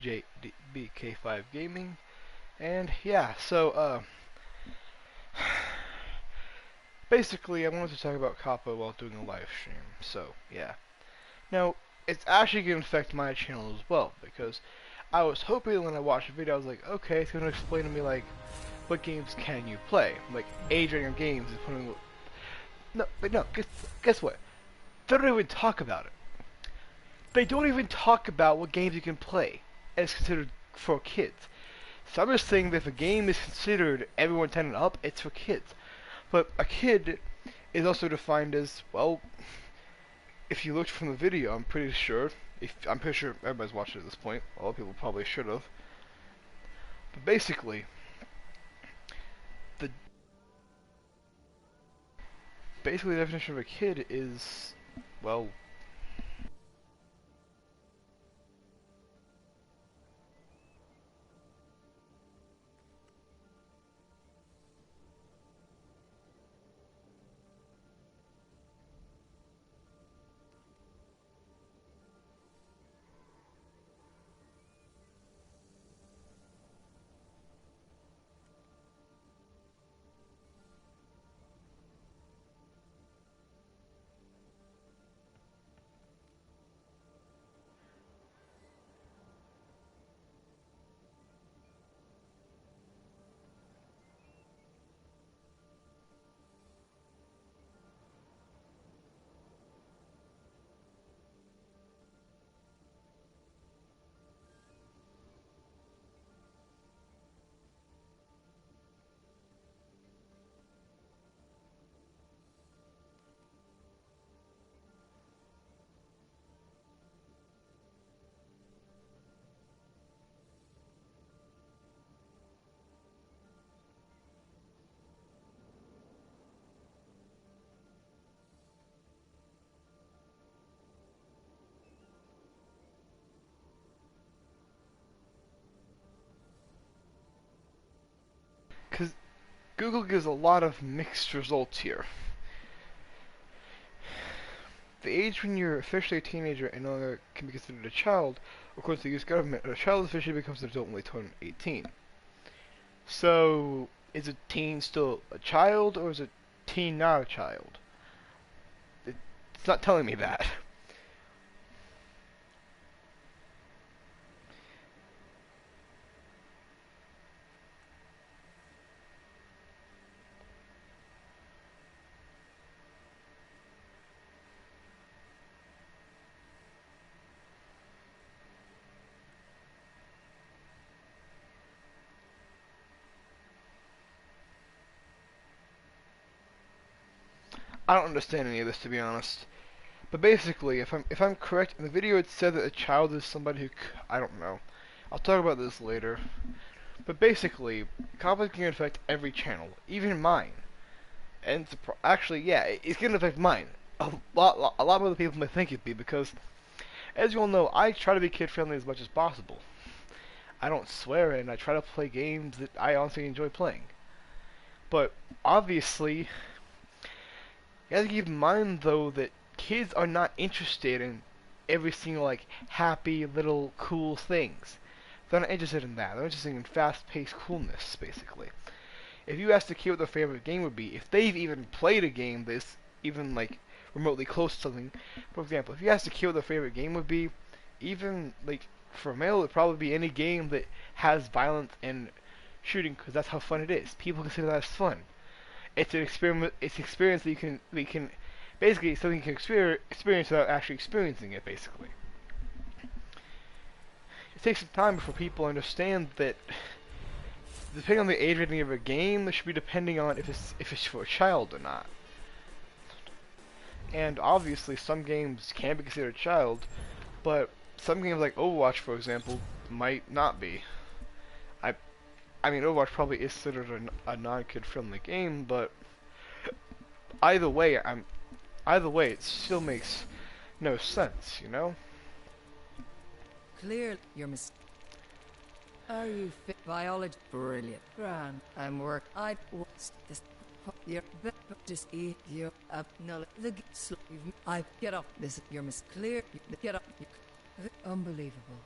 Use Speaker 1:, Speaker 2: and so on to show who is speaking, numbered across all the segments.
Speaker 1: JBK5 Gaming, and yeah, so basically I wanted to talk about COPPA while doing a live stream. So yeah, now it's actually going to affect my channel as well because I was hoping when I watched the video I was like, okay, it's going to explain to me like what games can you play, like age rating of games is putting. No, but no, guess what? They don't even talk about it. They don't even talk about what games you can play as considered for kids. So I'm just saying that if a game is considered everyone 10 and up, it's for kids. But a kid is also defined as, well, if you looked from the video, I'm pretty sure everybody's watching at this point. A lot of people probably should have. But the basically the definition of a kid is, well, because Google gives a lot of mixed results here. The age when you're officially a teenager and no longer can be considered a child, according to the U.S. government, a child officially becomes an adult when they turn 18. So, is a teen still a child, or is a teen not a child? It's not telling me that. I don't understand any of this, to be honest. But basically, if I'm correct, in the video it said that a child is somebody who I don't know. I'll talk about this later. But basically, conflict can affect every channel, even mine. And actually, yeah, it's gonna affect mine. A lot more than people might think it'd be because, as you all know, I try to be kid friendly as much as possible. I don't swear and I try to play games that I honestly enjoy playing. But obviously, you have to keep in mind though that kids are not interested in every single like happy little cool things. They're not interested in that. They're interested in fast-paced coolness, basically. If you ask a kid what their favorite game would be, if they've even played a game that's even like remotely close to something, for example, if you ask a kid what their favorite game would be, even like for a male, it would probably be any game that has violence and shooting, because that's how fun it is. People consider that as fun. It's an experiment. It's an experience that we can basically something you can experience without actually experiencing it. Basically, it takes some time before people understand that depending on the age rating of a game, it should be depending on if it's for a child or not. And obviously, some games can be considered child, but some games like Overwatch, for example, might not be. I, I mean, Overwatch probably is considered a non-kid friendly game, but either way, it still makes no sense, you know?
Speaker 2: Clear your mis. Are you fit? Biology? Brilliant. Grand. I'm work. I was this. Your just eat your up. No, the slave. I get up. This your mis. Clear. Get up. Unbelievable.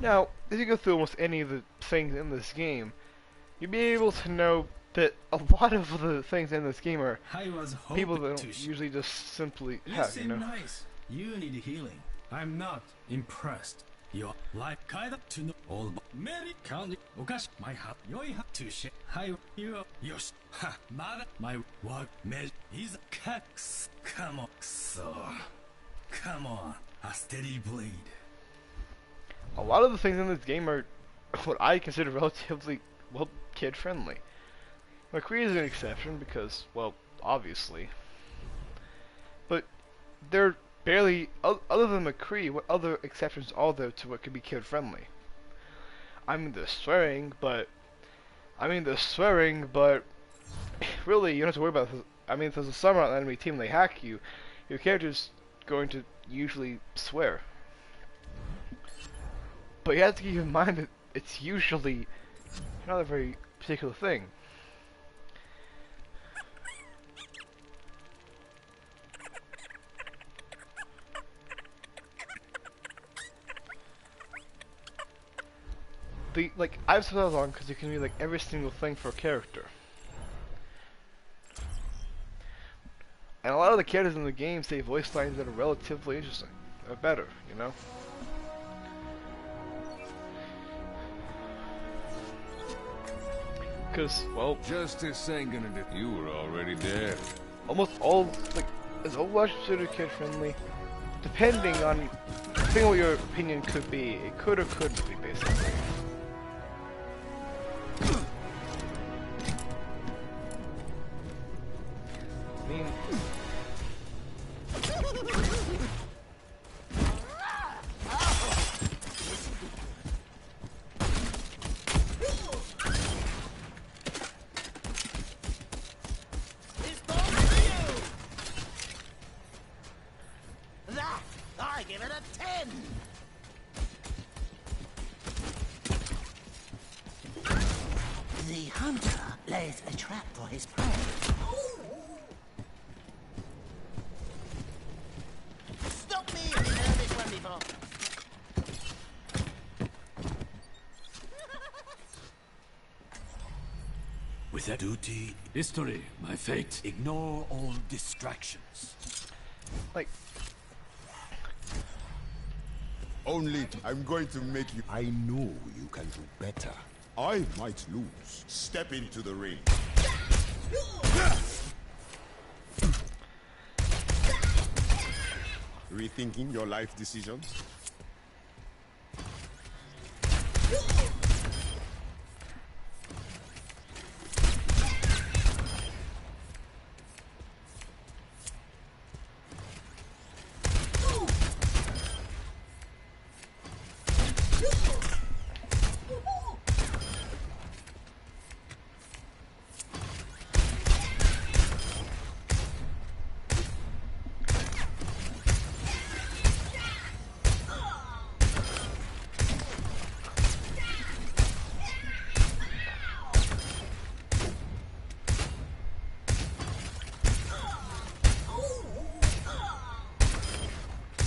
Speaker 1: Now, if you go through almost any of the things in this game, you'll be able to know that a lot of the things in this game are
Speaker 3: I was
Speaker 1: people
Speaker 3: hoping
Speaker 1: that
Speaker 3: to
Speaker 1: don't usually just simply
Speaker 3: You
Speaker 1: have, you
Speaker 3: seem
Speaker 1: know.
Speaker 3: nice. You need healing. I'm not impressed. Your life kinda to know all but Mary County Okash my hat yoi hat to share. Hi you yosh. Ha mother my work me is cax. Come on, so come on. A steady blade.
Speaker 1: A lot of the things in this game are what I consider relatively, well, kid-friendly. McCree is an exception because, well, obviously. But they're barely, other than McCree, what other exceptions are there to what could be kid-friendly? I mean, there's swearing, but really, you don't have to worry about this. I mean, if there's a summer on the enemy team and they hack you, your character's going to usually swear. But you have to keep in mind that it's usually not a very particular thing. I've said that wrong because you can read, like, every single thing for a character. And a lot of the characters in the game say voice lines that are relatively interesting. Or better, you know? Because, well,
Speaker 4: Justice ain't gonna do. You were already dead.
Speaker 1: almost all, like, is Overwatch considered kid-friendly? Depending on what your opinion could be. It could or couldn't be, basically. I mean,
Speaker 5: I give it a 10. The hunter lays a trap for his prey. Stop me! I've heard this one before.
Speaker 3: With that duty, history, my fate. Ignore all distractions.
Speaker 1: like,
Speaker 6: Only I'm going to make you. I know you can do better. I might lose. Step into the ring. Rethinking your life decisions?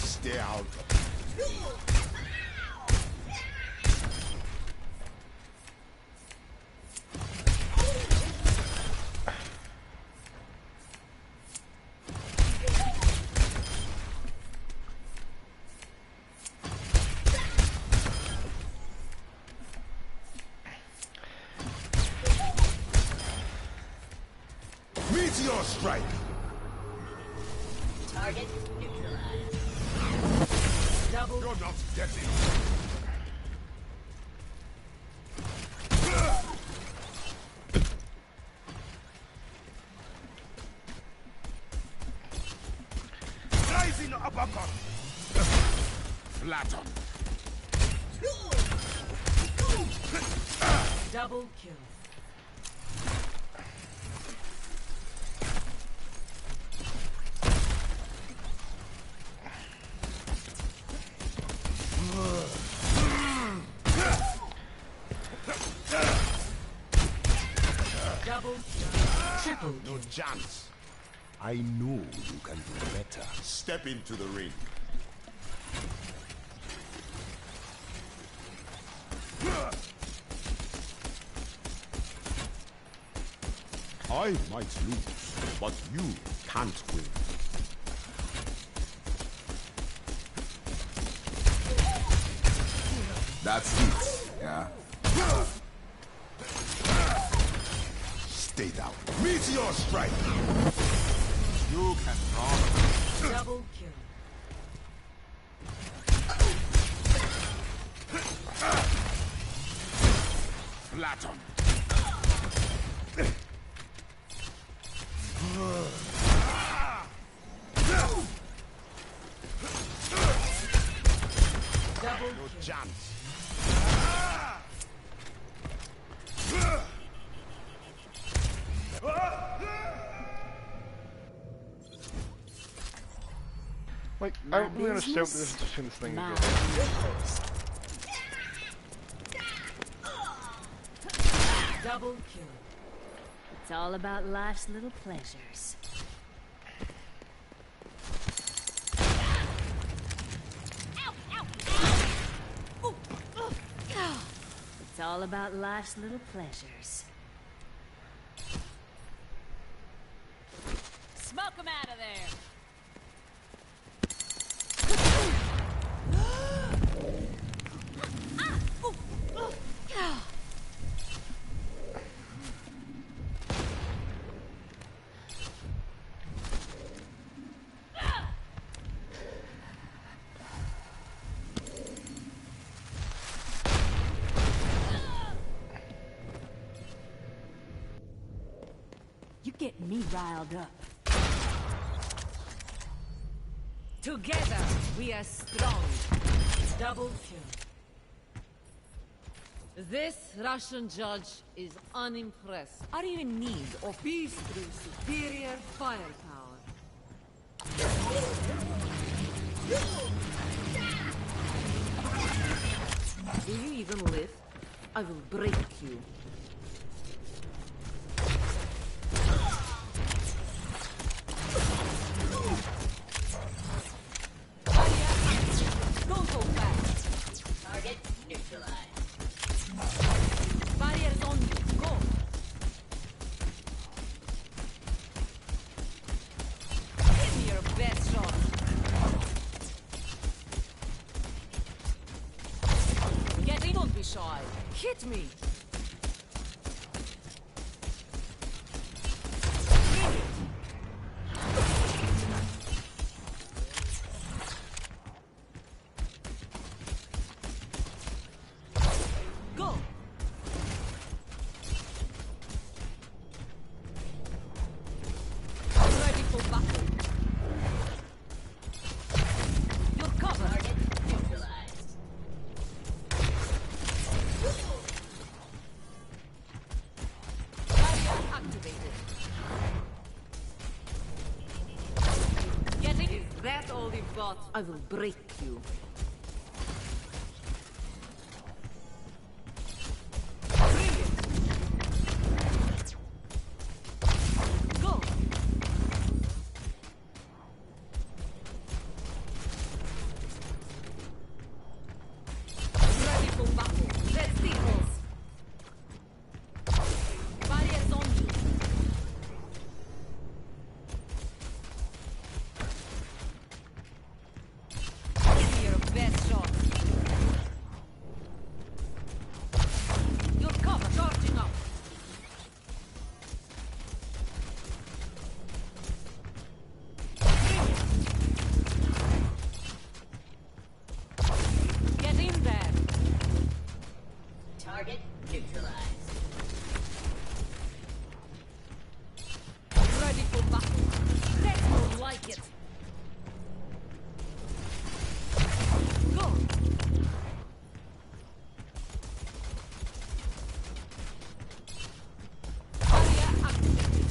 Speaker 6: Stay out. Meteor strike!
Speaker 5: Target neutralized.
Speaker 6: You're not getting. Rising uppercut! Flatten.
Speaker 2: Double kill. Double kill. Triple
Speaker 6: No chance. I know you can do better. Step into the ring. I might lose, but you can't win.
Speaker 4: That's it, yeah?
Speaker 6: Stay down. Meteor strike!
Speaker 4: You can run.
Speaker 2: Double kill.
Speaker 6: Platon.
Speaker 2: Double
Speaker 6: No
Speaker 2: kill.
Speaker 6: chance.
Speaker 1: Like, I don't really understand what the difference between this thing
Speaker 2: My
Speaker 1: and this.
Speaker 2: double kill.
Speaker 7: It's all about life's little pleasures. It's all about life's little pleasures. Smoke 'em out of there! You get me riled up.
Speaker 2: Together, we are strong. Double kill. This Russian judge is unimpressed. Are you in need of peace through superior firepower? Do you even live? I will break you. Don't go fast.
Speaker 5: Target neutralized.
Speaker 2: Barriers on you. Go. Give me your best shot. Get in, don't be shy. Hit me. Go. Ready for battle. You're covered.
Speaker 5: Target neutralized.
Speaker 2: Barrier activated. Get in. Is that all you've got? I will break you. Brilliant. Go. Ready for battle. Let's see horse. Barriers on you. Give me your best shot. Your cover charging up. Get in there.
Speaker 5: Target neutralized.
Speaker 2: Ready for battle. That's more like it. Go. Barrier activated.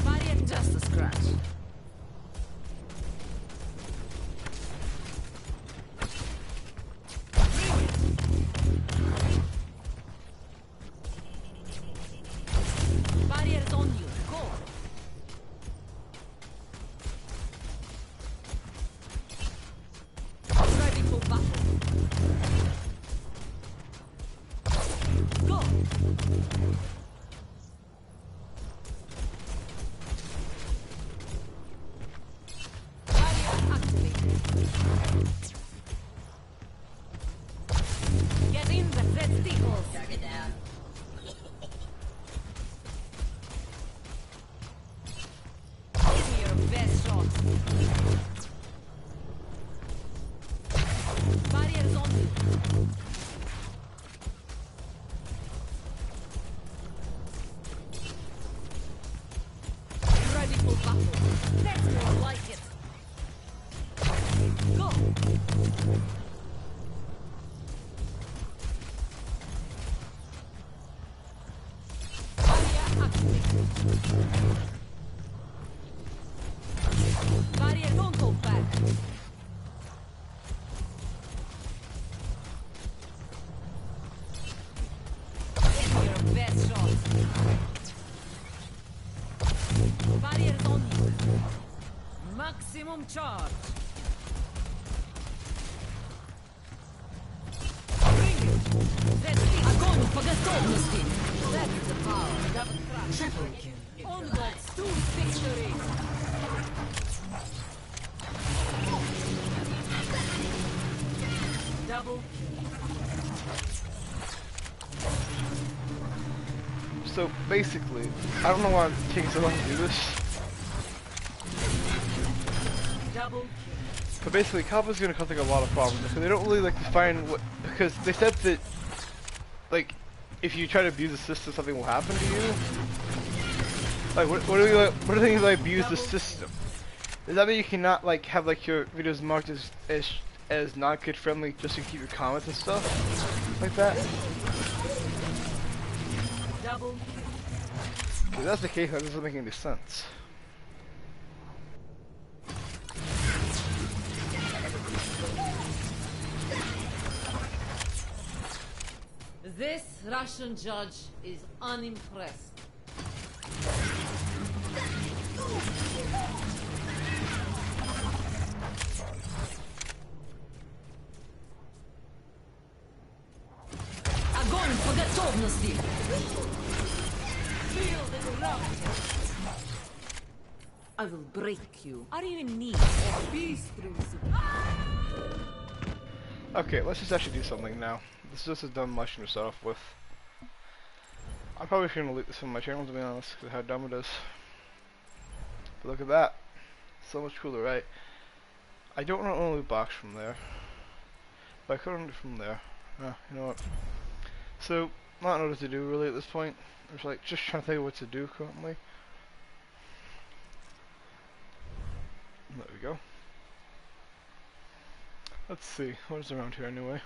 Speaker 2: Barrier just a scratch. Get in the testicles. Target down. Give me your best shot. Barriers on me. Ready for battle. That's more like it. Go. Barrier, don't go back. Give me your best shot. Barriers on you. Maximum charge. Bring it. Let's see. Огонь по готовности. That's the power. Double crack. Triple kill. Onwards to victory. Double
Speaker 1: So basically, I don't know why I'm taking so long to do this.
Speaker 2: double
Speaker 1: But basically, COPPA's gonna cause like a lot of problems because they don't really like define what. Because they said that, like, if you try to abuse the system, something will happen to you. Like, what do you like? What do they mean by abuse the system? Does that mean you cannot like have like your videos marked as not kid friendly just to keep your comments and stuff like that?
Speaker 2: double.
Speaker 1: If that's the case, that doesn't make any sense.
Speaker 2: This Russian judge is unimpressed. Огонь по готовности! Feel the ground! I will break you. Are you in need of peace,
Speaker 1: Okay, let's just actually do something now. This is just a dumb mushroom to start off with. I'm probably gonna delete this from my channel to be honest, because of how dumb it is. But look at that. So much cooler, right? I don't want to loot box from there. But I could run it from there. You know what? So, not know what to do really at this point. I'm just trying to think of what to do currently. There we go. Let's see, what is around here anyway?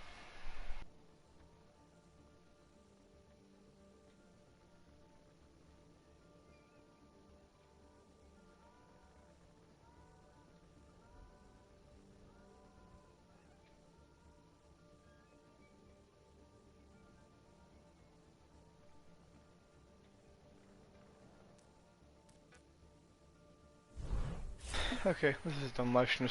Speaker 1: Okay, this is dumb live stream